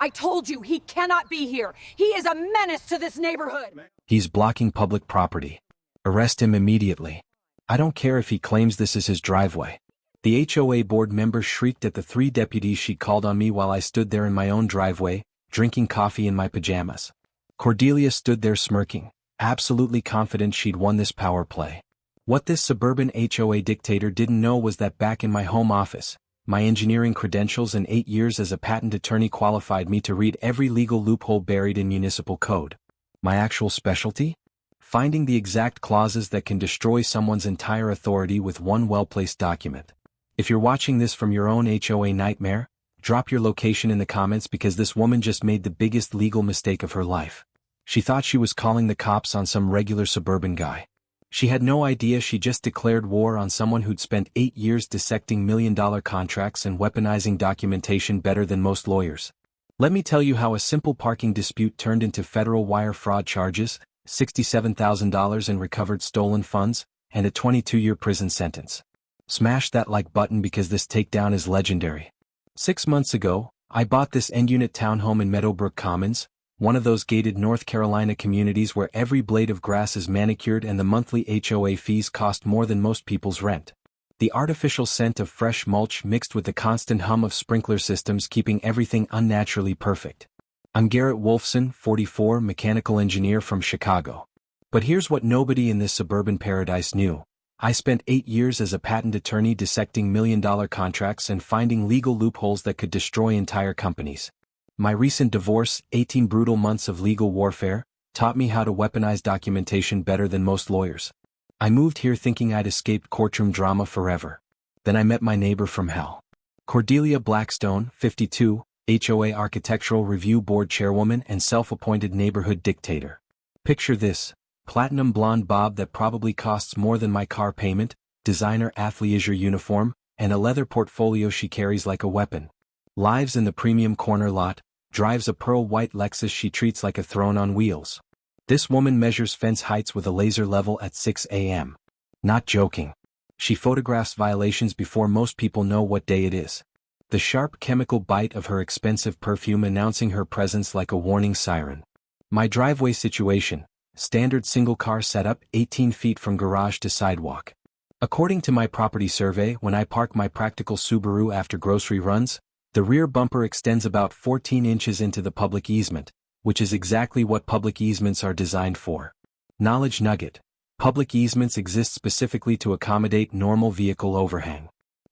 I told you he cannot be here. He is a menace to this neighborhood. He's blocking public property. Arrest him immediately. I don't care if he claims this is his driveway. The HOA board member shrieked at the 3 deputies she called on me while I stood there in my own driveway, drinking coffee in my pajamas. Cordelia stood there smirking, absolutely confident she'd won this power play. What this suburban HOA dictator didn't know was that back in my home office, my engineering credentials and 8 years as a patent attorney qualified me to read every legal loophole buried in municipal code. My actual specialty? Finding the exact clauses that can destroy someone's entire authority with one well-placed document. If you're watching this from your own HOA nightmare, drop your location in the comments because this woman just made the biggest legal mistake of her life. She thought she was calling the cops on some regular suburban guy. She had no idea she just declared war on someone who'd spent 8 years dissecting million-dollar contracts and weaponizing documentation better than most lawyers. Let me tell you how a simple parking dispute turned into federal wire fraud charges, $67,000 in recovered stolen funds, and a 22-year prison sentence. Smash that like button because this takedown is legendary. 6 months ago, I bought this end-unit townhome in Meadowbrook Commons, one of those gated North Carolina communities where every blade of grass is manicured and the monthly HOA fees cost more than most people's rent. The artificial scent of fresh mulch mixed with the constant hum of sprinkler systems keeping everything unnaturally perfect. I'm Garrett Wolfson, 44, mechanical engineer from Chicago. But here's what nobody in this suburban paradise knew. I spent 8 years as a patent attorney dissecting million-dollar contracts and finding legal loopholes that could destroy entire companies. My recent divorce, 18 brutal months of legal warfare, taught me how to weaponize documentation better than most lawyers. I moved here thinking I'd escaped courtroom drama forever. Then I met my neighbor from hell. Cordelia Blackstone, 52, HOA Architectural Review Board chairwoman and self-appointed neighborhood dictator. Picture this. Platinum blonde bob that probably costs more than my car payment, designer athleisure uniform, and a leather portfolio she carries like a weapon. Lives in the premium corner lot, drives a pearl white Lexus she treats like a throne on wheels. This woman measures fence heights with a laser level at 6 a.m. Not joking. She photographs violations before most people know what day it is. The sharp chemical bite of her expensive perfume announcing her presence like a warning siren. My driveway situation. Standard single-car setup 18 feet from garage to sidewalk. According to my property survey, when I park my practical Subaru after grocery runs, the rear bumper extends about 14 inches into the public easement, which is exactly what public easements are designed for. Knowledge nugget. Public easements exist specifically to accommodate normal vehicle overhang.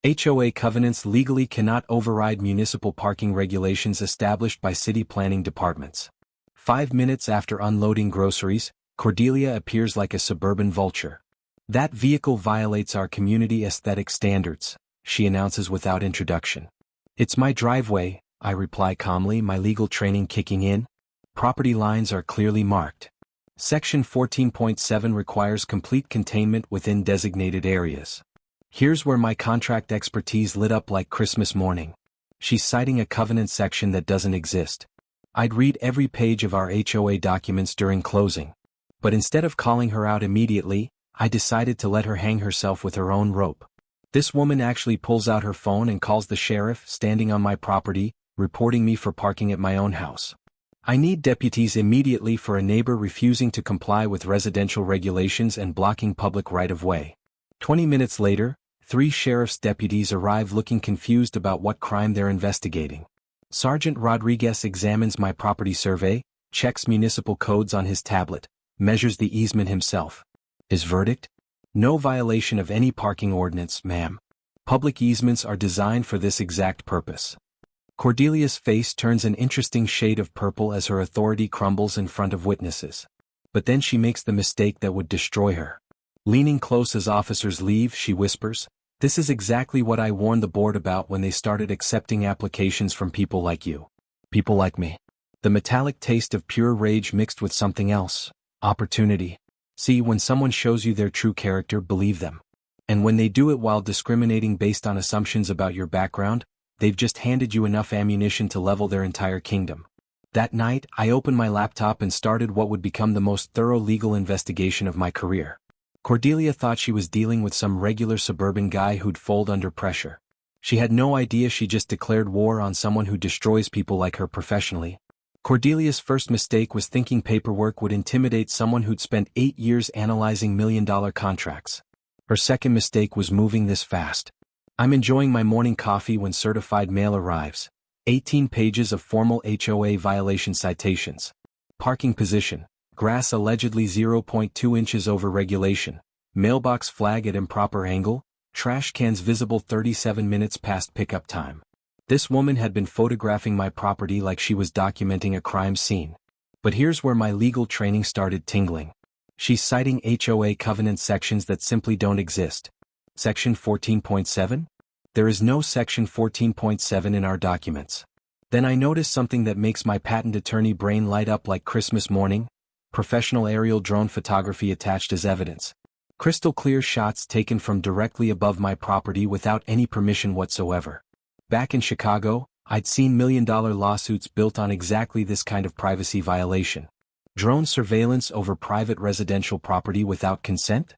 HOA covenants legally cannot override municipal parking regulations established by city planning departments. 5 minutes after unloading groceries, Cordelia appears like a suburban vulture. That vehicle violates our community aesthetic standards, she announces without introduction. It's my driveway, I reply calmly, my legal training kicking in. Property lines are clearly marked. Section 14.7 requires complete containment within designated areas. Here's where my contract expertise lit up like Christmas morning. She's citing a covenant section that doesn't exist. I'd read every page of our HOA documents during closing. But instead of calling her out immediately, I decided to let her hang herself with her own rope. This woman actually pulls out her phone and calls the sheriff standing on my property, reporting me for parking at my own house. I need deputies immediately for a neighbor refusing to comply with residential regulations and blocking public right-of-way. 20 minutes later, 3 sheriff's deputies arrive looking confused about what crime they're investigating. Sergeant Rodriguez examines my property survey, checks municipal codes on his tablet, measures the easement himself. His verdict? No violation of any parking ordinance, ma'am. Public easements are designed for this exact purpose. Cordelia's face turns an interesting shade of purple as her authority crumbles in front of witnesses. But then she makes the mistake that would destroy her. Leaning close as officers leave, she whispers, "This is exactly what I warned the board about when they started accepting applications from people like you. People like me." The metallic taste of pure rage mixed with something else. Opportunity. See, when someone shows you their true character, believe them. And when they do it while discriminating based on assumptions about your background, they've just handed you enough ammunition to level their entire kingdom. That night, I opened my laptop and started what would become the most thorough legal investigation of my career. Cordelia thought she was dealing with some regular suburban guy who'd fold under pressure. She had no idea she just declared war on someone who destroys people like her professionally. Cordelia's first mistake was thinking paperwork would intimidate someone who'd spent 8 years analyzing million-dollar contracts. Her second mistake was moving this fast. I'm enjoying my morning coffee when certified mail arrives. 18 pages of formal HOA violation citations. Parking position. Grass allegedly 0.2 inches over regulation. Mailbox flag at improper angle. Trash cans visible 37 minutes past pickup time. This woman had been photographing my property like she was documenting a crime scene. But here's where my legal training started tingling. She's citing HOA covenant sections that simply don't exist. Section 14.7? There is no Section 14.7 in our documents. Then I notice something that makes my patent attorney brain light up like Christmas morning. Professional aerial drone photography attached as evidence. Crystal clear shots taken from directly above my property without any permission whatsoever. Back in Chicago, I'd seen million-dollar lawsuits built on exactly this kind of privacy violation. Drone surveillance over private residential property without consent?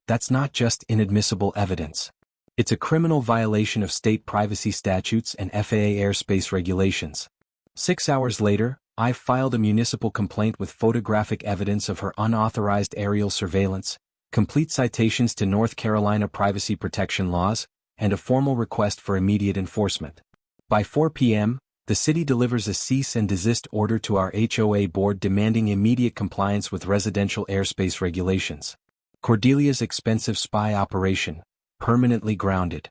That's not just inadmissible evidence. It's a criminal violation of state privacy statutes and FAA airspace regulations. 6 hours later, I filed a municipal complaint with photographic evidence of her unauthorized aerial surveillance, complete citations to North Carolina privacy protection laws, and a formal request for immediate enforcement. By 4 p.m., the city delivers a cease and desist order to our HOA board demanding immediate compliance with residential airspace regulations. Cordelia's expensive spy operation, permanently grounded.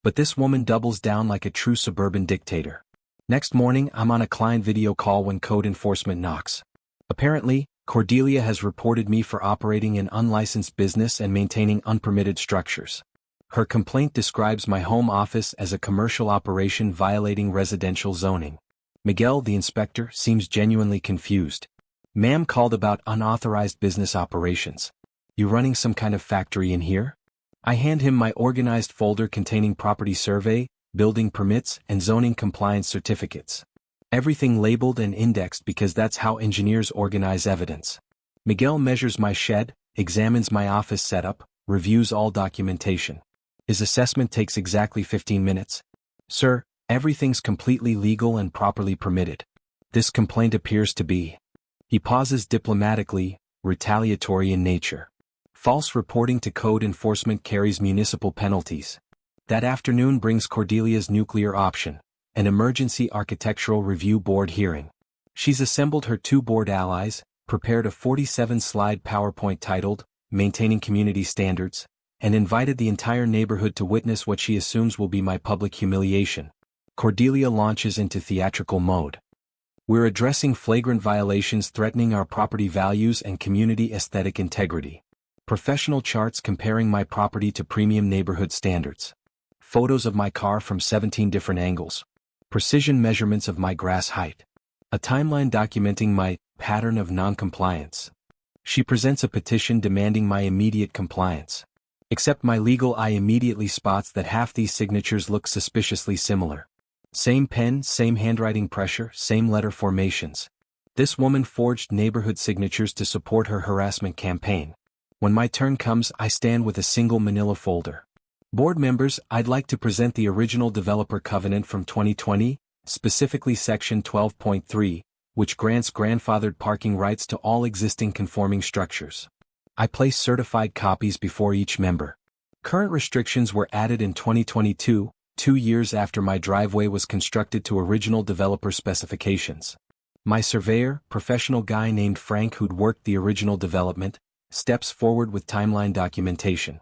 But this woman doubles down like a true suburban dictator. Next morning, I'm on a client video call when code enforcement knocks. Apparently, Cordelia has reported me for operating an unlicensed business and maintaining unpermitted structures. Her complaint describes my home office as a commercial operation violating residential zoning. Miguel, the inspector, seems genuinely confused. Ma'am called about unauthorized business operations. You running some kind of factory in here? I hand him my organized folder containing property survey, building permits, and zoning compliance certificates. Everything labeled and indexed because that's how engineers organize evidence. Miguel measures my shed, examines my office setup, reviews all documentation. His assessment takes exactly 15 minutes. Sir, everything's completely legal and properly permitted. This complaint appears to be. He pauses diplomatically, retaliatory in nature. False reporting to code enforcement carries municipal penalties. That afternoon brings Cordelia's nuclear option, an emergency architectural review board hearing. She's assembled her 2 board allies, prepared a 47-slide PowerPoint titled, Maintaining Community Standards, and invited the entire neighborhood to witness what she assumes will be my public humiliation. Cordelia launches into theatrical mode. We're addressing flagrant violations threatening our property values and community aesthetic integrity. Professional charts comparing my property to premium neighborhood standards. Photos of my car from 17 different angles. Precision measurements of my grass height. A timeline documenting my pattern of non-compliance. She presents a petition demanding my immediate compliance. Except my legal eye immediately spots that half these signatures look suspiciously similar. Same pen, same handwriting pressure, same letter formations. This woman forged neighborhood signatures to support her harassment campaign. When my turn comes, I stand with a single manila folder. Board members, I'd like to present the original developer covenant from 2020, specifically Section 12.3, which grants grandfathered parking rights to all existing conforming structures. I place certified copies before each member. Current restrictions were added in 2022, 2 years after my driveway was constructed to original developer specifications. My surveyor, professional guy named Frank who'd worked the original development, steps forward with timeline documentation.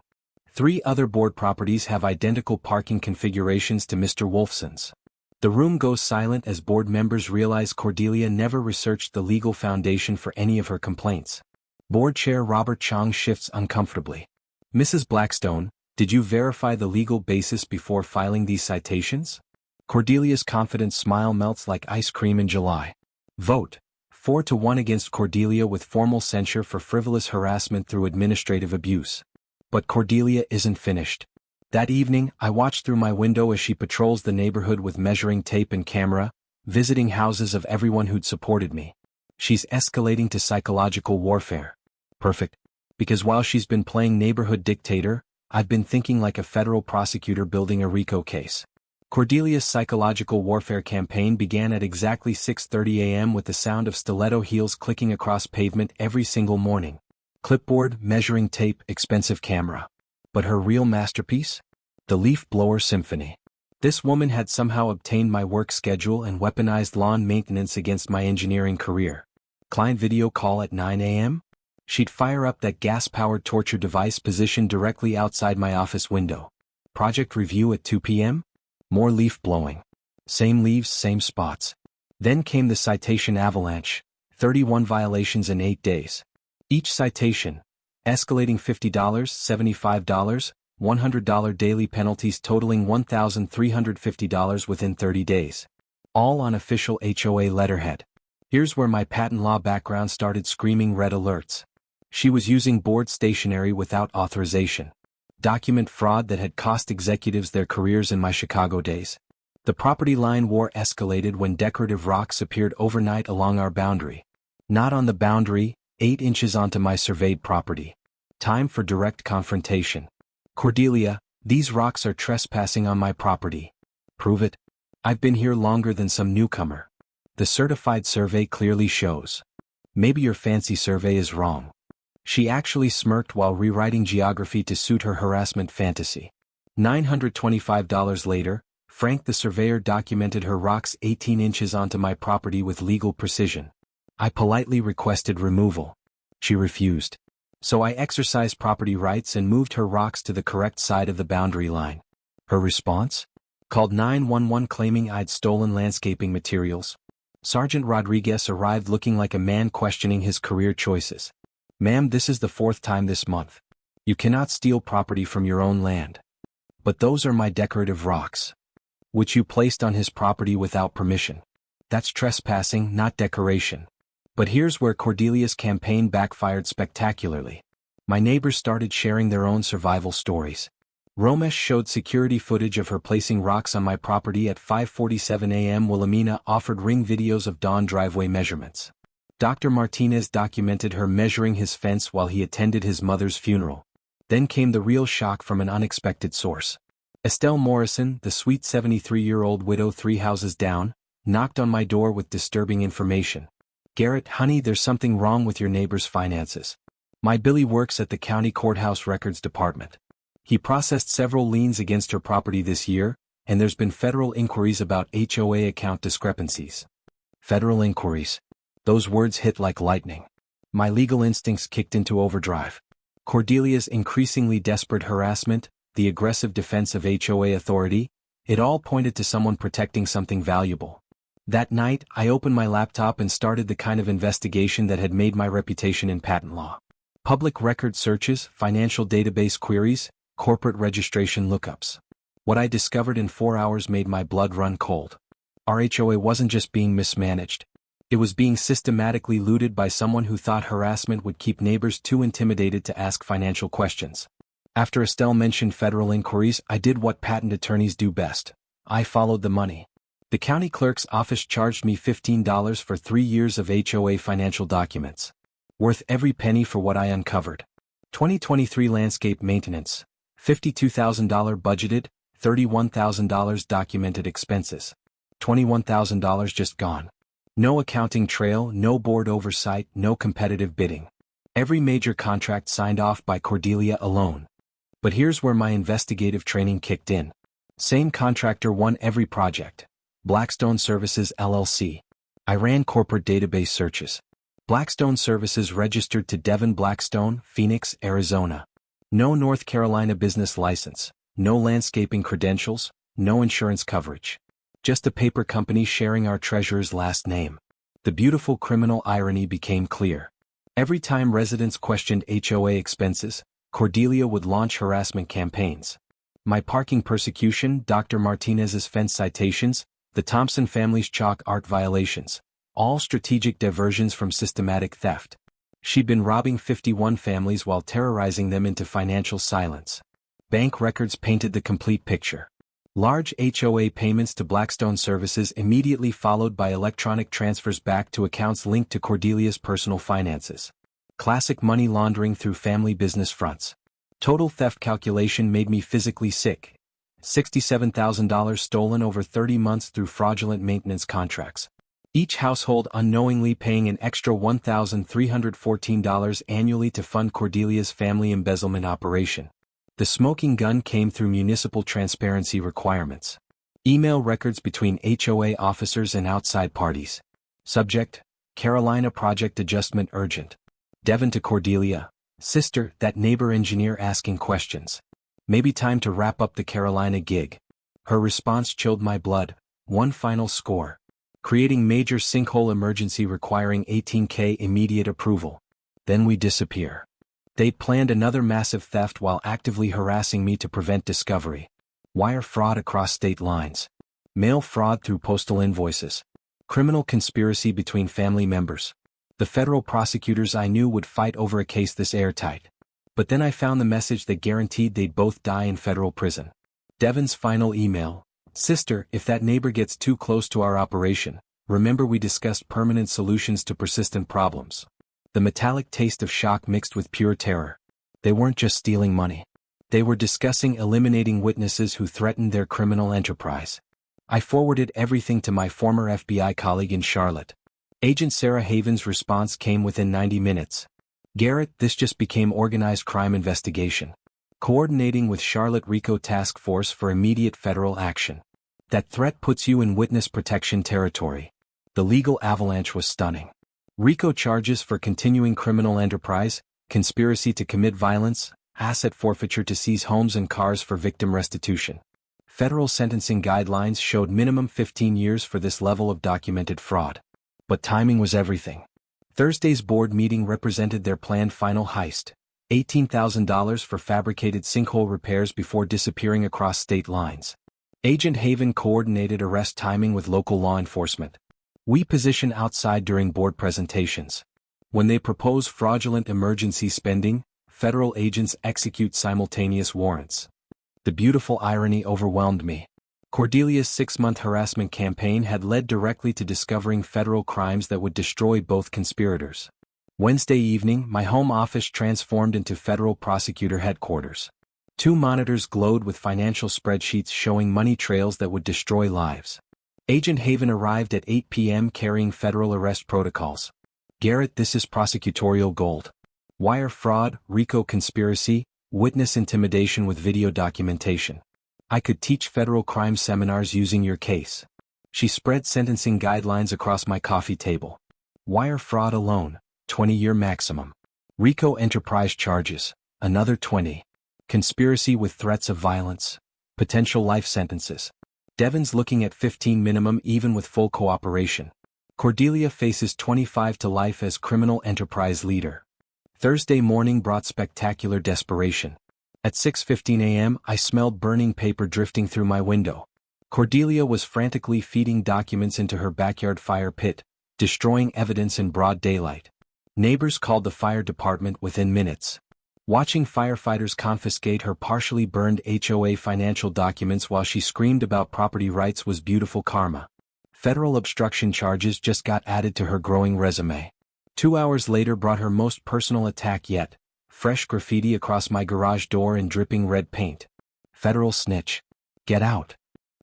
3 other board properties have identical parking configurations to Mr. Wolfson's. The room goes silent as board members realize Cordelia never researched the legal foundation for any of her complaints. Board Chair Robert Chong shifts uncomfortably. Mrs. Blackstone, did you verify the legal basis before filing these citations? Cordelia's confident smile melts like ice cream in July. Vote 4-1 against Cordelia with formal censure for frivolous harassment through administrative abuse. But Cordelia isn't finished. That evening, I watch through my window as she patrols the neighborhood with measuring tape and camera, visiting houses of everyone who'd supported me. She's escalating to psychological warfare. Perfect. Because while she's been playing neighborhood dictator, I've been thinking like a federal prosecutor building a RICO case. Cordelia's psychological warfare campaign began at exactly 6:30 a.m. with the sound of stiletto heels clicking across pavement every single morning. Clipboard, measuring tape, expensive camera. But her real masterpiece? The leaf blower symphony. This woman had somehow obtained my work schedule and weaponized lawn maintenance against my engineering career. Client video call at 9 a.m.? She'd fire up that gas-powered torture device positioned directly outside my office window. Project review at 2 p.m.? More leaf blowing. Same leaves, same spots. Then came the citation avalanche, 31 violations in 8 days. Each citation, escalating $50, $75, $100 daily penalties totaling $1,350 within 30 days. All on official HOA letterhead. Here's where my patent law background started screaming red alerts. She was using board stationery without authorization. Document fraud that had cost executives their careers in my Chicago days. The property line war escalated when decorative rocks appeared overnight along our boundary. Not on the boundary, 8 inches onto my surveyed property. Time for direct confrontation. Cordelia, these rocks are trespassing on my property. Prove it. I've been here longer than some newcomer. The certified survey clearly shows. Maybe your fancy survey is wrong. She actually smirked while rewriting geography to suit her harassment fantasy. $925 later, Frank the surveyor documented her rocks 18 inches onto my property with legal precision. I politely requested removal. She refused. So I exercised property rights and moved her rocks to the correct side of the boundary line. Her response? Called 911 claiming I'd stolen landscaping materials. Sergeant Rodriguez arrived looking like a man questioning his career choices. Ma'am, this is the 4th time this month. You cannot steal property from your own land. But those are my decorative rocks, which you placed on his property without permission. That's trespassing, not decoration. But here's where Cordelia's campaign backfired spectacularly. My neighbors started sharing their own survival stories. Romesh showed security footage of her placing rocks on my property at 5:47 a.m. Wilhelmina offered ring videos of dawn driveway measurements. Dr. Martinez documented her measuring his fence while he attended his mother's funeral. Then came the real shock from an unexpected source. Estelle Morrison, the sweet 73-year-old widow 3 houses down, knocked on my door with disturbing information. Garrett, honey, there's something wrong with your neighbor's finances. My Billy works at the county courthouse records department. He processed several liens against her property this year, and there's been federal inquiries about HOA account discrepancies. Federal inquiries. Those words hit like lightning. My legal instincts kicked into overdrive. Cordelia's increasingly desperate harassment, the aggressive defense of HOA authority, it all pointed to someone protecting something valuable. That night, I opened my laptop and started the kind of investigation that had made my reputation in patent law. Public record searches, financial database queries, corporate registration lookups. What I discovered in 4 hours made my blood run cold. Our HOA wasn't just being mismanaged. It was being systematically looted by someone who thought harassment would keep neighbors too intimidated to ask financial questions. After Estelle mentioned federal inquiries, I did what patent attorneys do best. I followed the money. The county clerk's office charged me $15 for 3 years of HOA financial documents. Worth every penny for what I uncovered. 2023 landscape maintenance. $52,000 budgeted, $31,000 documented expenses. $21,000 just gone. No accounting trail, no board oversight, no competitive bidding. Every major contract signed off by Cordelia alone. But here's where my investigative training kicked in. Same contractor won every project. Blackstone Services LLC. I ran corporate database searches. Blackstone Services registered to Devon Blackstone, Phoenix, Arizona. No North Carolina business license, no landscaping credentials, no insurance coverage. Just a paper company sharing our treasurer's last name. The beautiful criminal irony became clear. Every time residents questioned HOA expenses, Cordelia would launch harassment campaigns. My parking persecution, Dr. Martinez's fence citations, the Thompson family's chalk art violations. All strategic diversions from systematic theft. She'd been robbing 51 families while terrorizing them into financial silence. Bank records painted the complete picture. Large HOA payments to Blackstone Services immediately followed by electronic transfers back to accounts linked to Cordelia's personal finances. Classic money laundering through family business fronts. Total theft calculation made me physically sick. $67,000 stolen over 30 months through fraudulent maintenance contracts. Each household unknowingly paying an extra $1,314 annually to fund Cordelia's family embezzlement operation. The smoking gun came through municipal transparency requirements. Email records between HOA officers and outside parties. Subject: Carolina Project Adjustment Urgent. Devon to Cordelia. Sister, that neighbor engineer asking questions. Maybe time to wrap up the Carolina gig. Her response chilled my blood. One final score. Creating major sinkhole emergency requiring $18K immediate approval. Then we disappear. They planned another massive theft while actively harassing me to prevent discovery. Wire fraud across state lines. Mail fraud through postal invoices. Criminal conspiracy between family members. The federal prosecutors I knew would fight over a case this airtight. But then I found the message that guaranteed they'd both die in federal prison. Devon's final email. Sister, if that neighbor gets too close to our operation, remember we discussed permanent solutions to persistent problems. The metallic taste of shock mixed with pure terror. They weren't just stealing money. They were discussing eliminating witnesses who threatened their criminal enterprise. I forwarded everything to my former FBI colleague in Charlotte. Agent Sarah Haven's response came within 90 minutes. Garrett, this just became organized crime investigation. Coordinating with Charlotte RICO Task Force for immediate federal action. That threat puts you in witness protection territory. The legal avalanche was stunning. RICO charges for continuing criminal enterprise, conspiracy to commit violence, asset forfeiture to seize homes and cars for victim restitution. Federal sentencing guidelines showed minimum 15 years for this level of documented fraud. But timing was everything. Thursday's board meeting represented their planned final heist. $18,000 for fabricated sinkhole repairs before disappearing across state lines. Agent Haven coordinated arrest timing with local law enforcement. We position outside during board presentations. When they propose fraudulent emergency spending, federal agents execute simultaneous warrants. The beautiful irony overwhelmed me. Cordelia's 6-month harassment campaign had led directly to discovering federal crimes that would destroy both conspirators. Wednesday evening, my home office transformed into federal prosecutor headquarters. 2 monitors glowed with financial spreadsheets showing money trails that would destroy lives. Agent Haven arrived at 8 p.m. carrying federal arrest protocols. Garrett, this is prosecutorial gold. Wire fraud, RICO conspiracy, witness intimidation with video documentation. I could teach federal crime seminars using your case. She spread sentencing guidelines across my coffee table. Wire fraud alone, 20-year maximum. RICO enterprise charges, another 20. Conspiracy with threats of violence, potential life sentences. Devon's looking at 15 minimum even with full cooperation. Cordelia faces 25 to life as criminal enterprise leader. Thursday morning brought spectacular desperation. At 6:15 a.m. I smelled burning paper drifting through my window. Cordelia was frantically feeding documents into her backyard fire pit, destroying evidence in broad daylight. Neighbors called the fire department within minutes. Watching firefighters confiscate her partially burned HOA financial documents while she screamed about property rights was beautiful karma. Federal obstruction charges just got added to her growing resume. 2 hours later brought her most personal attack yet. Fresh graffiti across my garage door in dripping red paint. Federal snitch. Get out.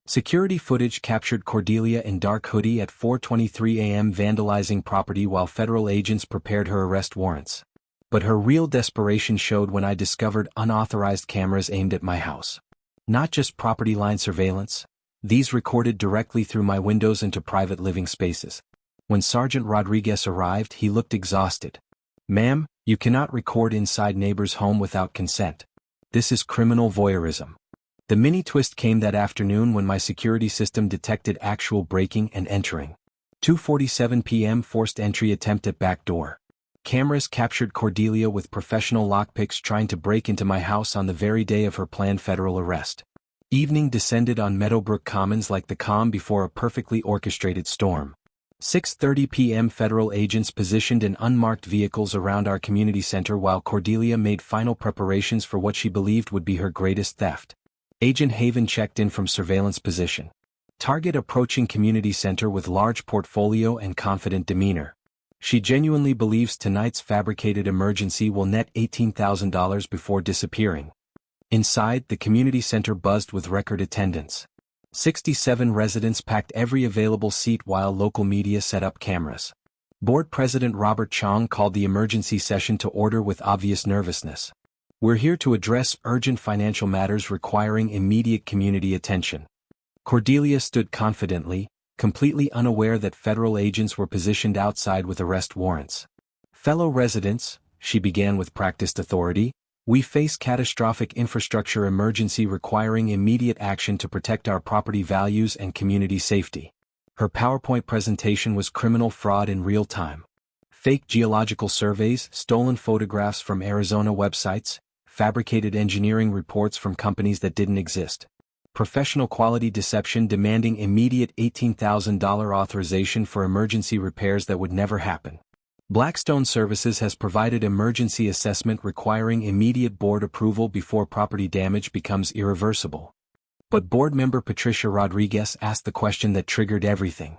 Security footage captured Cordelia in dark hoodie at 4:23 a.m. vandalizing property while federal agents prepared her arrest warrants. But her real desperation showed when I discovered unauthorized cameras aimed at my house. Not just property line surveillance. These recorded directly through my windows into private living spaces. When Sergeant Rodriguez arrived, he looked exhausted. Ma'am, you cannot record inside neighbor's home without consent. This is criminal voyeurism. The mini twist came that afternoon when my security system detected actual breaking and entering. 2:47 p.m. forced entry attempt at back door. Cameras captured Cordelia with professional lockpicks trying to break into my house on the very day of her planned federal arrest. Evening descended on Meadowbrook Commons like the calm before a perfectly orchestrated storm. 6:30 p.m. federal agents positioned in unmarked vehicles around our community center while Cordelia made final preparations for what she believed would be her greatest theft. Agent Haven checked in from surveillance position. Target approaching community center with large portfolio and confident demeanor. She genuinely believes tonight's fabricated emergency will net $18,000 before disappearing. Inside, the community center buzzed with record attendance. 67 residents packed every available seat while local media set up cameras. Board President Robert Chong called the emergency session to order with obvious nervousness. "We're here to address urgent financial matters requiring immediate community attention." Cordelia stood confidently, completely unaware that federal agents were positioned outside with arrest warrants. "Fellow residents," she began with practiced authority, "we face catastrophic infrastructure emergency requiring immediate action to protect our property values and community safety." Her PowerPoint presentation was criminal fraud in real time. Fake geological surveys, stolen photographs from Arizona websites, fabricated engineering reports from companies that didn't exist. Professional quality deception demanding immediate $18,000 authorization for emergency repairs that would never happen. Blackstone Services has provided emergency assessment requiring immediate board approval before property damage becomes irreversible. But board member Patricia Rodriguez asked the question that triggered everything.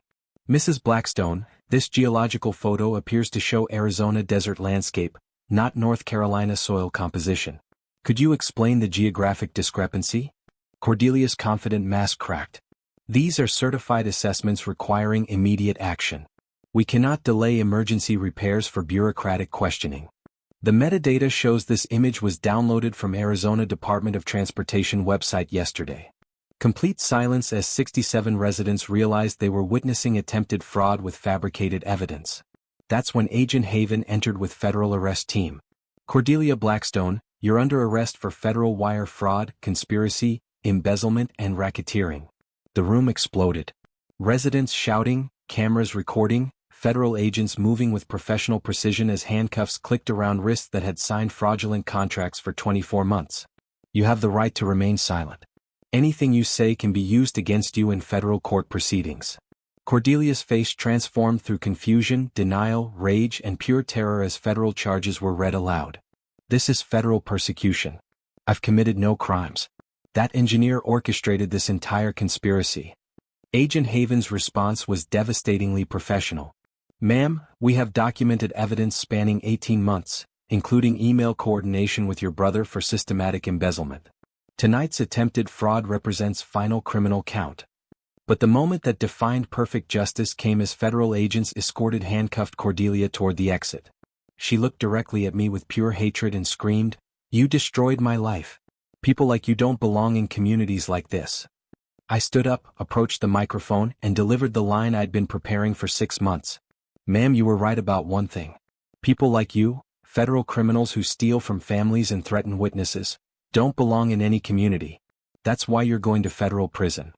"Mrs. Blackstone, this geological photo appears to show Arizona desert landscape, not North Carolina soil composition. Could you explain the geographic discrepancy?" Cordelia's confident mask cracked. "These are certified assessments requiring immediate action. We cannot delay emergency repairs for bureaucratic questioning." The metadata shows this image was downloaded from Arizona Department of Transportation website yesterday. Complete silence as 67 residents realized they were witnessing attempted fraud with fabricated evidence. That's when Agent Haven entered with federal arrest team. "Cordelia Blackstone, you're under arrest for federal wire fraud, conspiracy, embezzlement and racketeering." The room exploded. Residents shouting, cameras recording, federal agents moving with professional precision as handcuffs clicked around wrists that had signed fraudulent contracts for 24 months. "You have the right to remain silent. Anything you say can be used against you in federal court proceedings." Cordelia's face transformed through confusion, denial, rage, and pure terror as federal charges were read aloud. "This is federal persecution. I've committed no crimes. That engineer orchestrated this entire conspiracy." Agent Haven's response was devastatingly professional. "Ma'am, we have documented evidence spanning 18 months, including email coordination with your brother for systematic embezzlement. Tonight's attempted fraud represents final criminal count." But the moment that defined perfect justice came as federal agents escorted handcuffed Cordelia toward the exit. She looked directly at me with pure hatred and screamed, "You destroyed my life. People like you don't belong in communities like this." I stood up, approached the microphone, and delivered the line I'd been preparing for 6 months. "Ma'am, you were right about one thing. People like you, federal criminals who steal from families and threaten witnesses, don't belong in any community. That's why you're going to federal prison."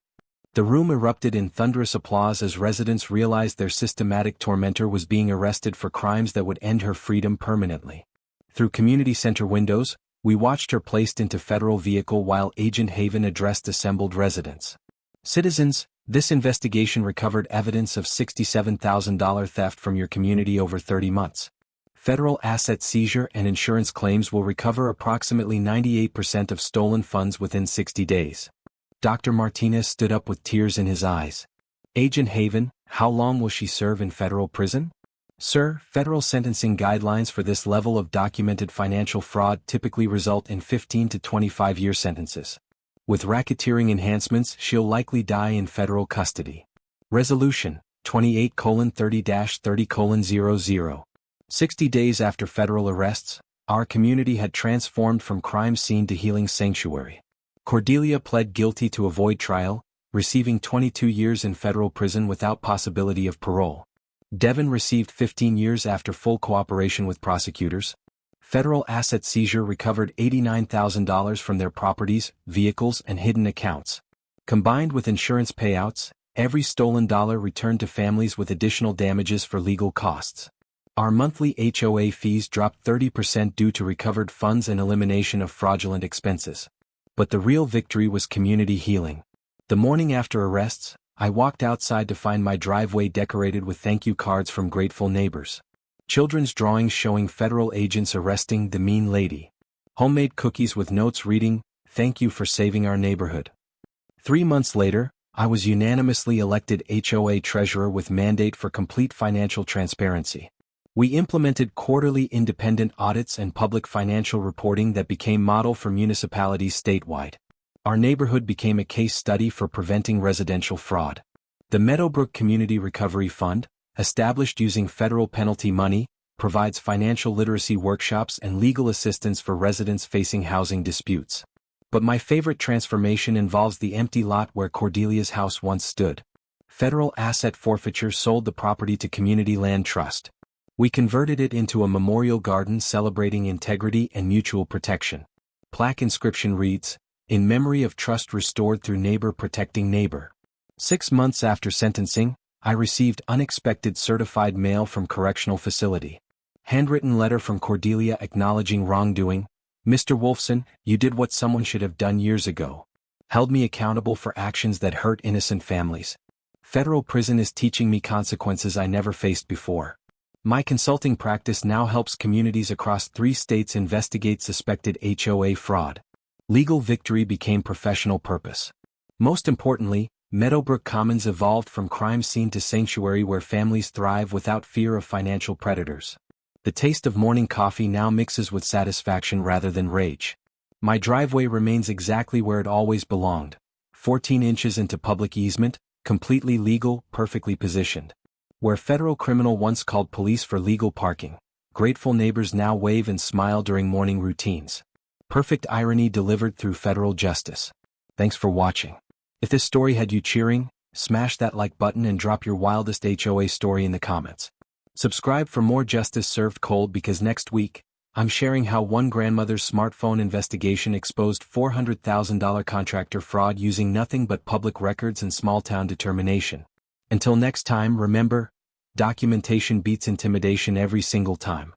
The room erupted in thunderous applause as residents realized their systematic tormentor was being arrested for crimes that would end her freedom permanently. Through community center windows, we watched her placed into federal vehicle while Agent Haven addressed assembled residents. "Citizens, this investigation recovered evidence of $67,000 theft from your community over 30 months. Federal asset seizure and insurance claims will recover approximately 98% of stolen funds within 60 days. Dr. Martinez stood up with tears in his eyes. "Agent Haven, how long will she serve in federal prison?" "Sir, federal sentencing guidelines for this level of documented financial fraud typically result in 15 to 25-year sentences. With racketeering enhancements, she'll likely die in federal custody." Resolution 28:30-30:00. 60 days after federal arrests, our community had transformed from crime scene to healing sanctuary. Cordelia pled guilty to avoid trial, receiving 22 years in federal prison without possibility of parole. Devin received 15 years after full cooperation with prosecutors. Federal asset seizure recovered $89,000 from their properties, vehicles, and hidden accounts. Combined with insurance payouts, every stolen dollar returned to families with additional damages for legal costs. Our monthly HOA fees dropped 30% due to recovered funds and elimination of fraudulent expenses. But the real victory was community healing. The morning after arrests, I walked outside to find my driveway decorated with thank you cards from grateful neighbors. Children's drawings showing federal agents arresting the mean lady. Homemade cookies with notes reading, "Thank you for saving our neighborhood." 3 months later, I was unanimously elected HOA treasurer with mandate for complete financial transparency. We implemented quarterly independent audits and public financial reporting that became model for municipalities statewide. Our neighborhood became a case study for preventing residential fraud. The Meadowbrook Community Recovery Fund, established using federal penalty money, provides financial literacy workshops and legal assistance for residents facing housing disputes. But my favorite transformation involves the empty lot where Cordelia's house once stood. Federal asset forfeiture sold the property to Community Land Trust. We converted it into a memorial garden celebrating integrity and mutual protection. Plaque inscription reads, "In memory of trust restored through neighbor protecting neighbor." 6 months after sentencing, I received unexpected certified mail from correctional facility. Handwritten letter from Cordelia acknowledging wrongdoing. "Mr. Wolfson, you did what someone should have done years ago. Held me accountable for actions that hurt innocent families. Federal prison is teaching me consequences I never faced before." My consulting practice now helps communities across 3 states investigate suspected HOA fraud. Legal victory became professional purpose. Most importantly, Meadowbrook Commons evolved from crime scene to sanctuary where families thrive without fear of financial predators. The taste of morning coffee now mixes with satisfaction rather than rage. My driveway remains exactly where it always belonged, 14 inches into public easement, completely legal, perfectly positioned. Where federal criminal once called police for legal parking, grateful neighbors now wave and smile during morning routines. Perfect irony delivered through federal justice. Thanks for watching. If this story had you cheering, smash that like button and drop your wildest HOA story in the comments. Subscribe for more justice served cold, because next week, I'm sharing how one grandmother's smartphone investigation exposed $400,000 contractor fraud using nothing but public records and small-town determination. Until next time, remember, documentation beats intimidation every single time.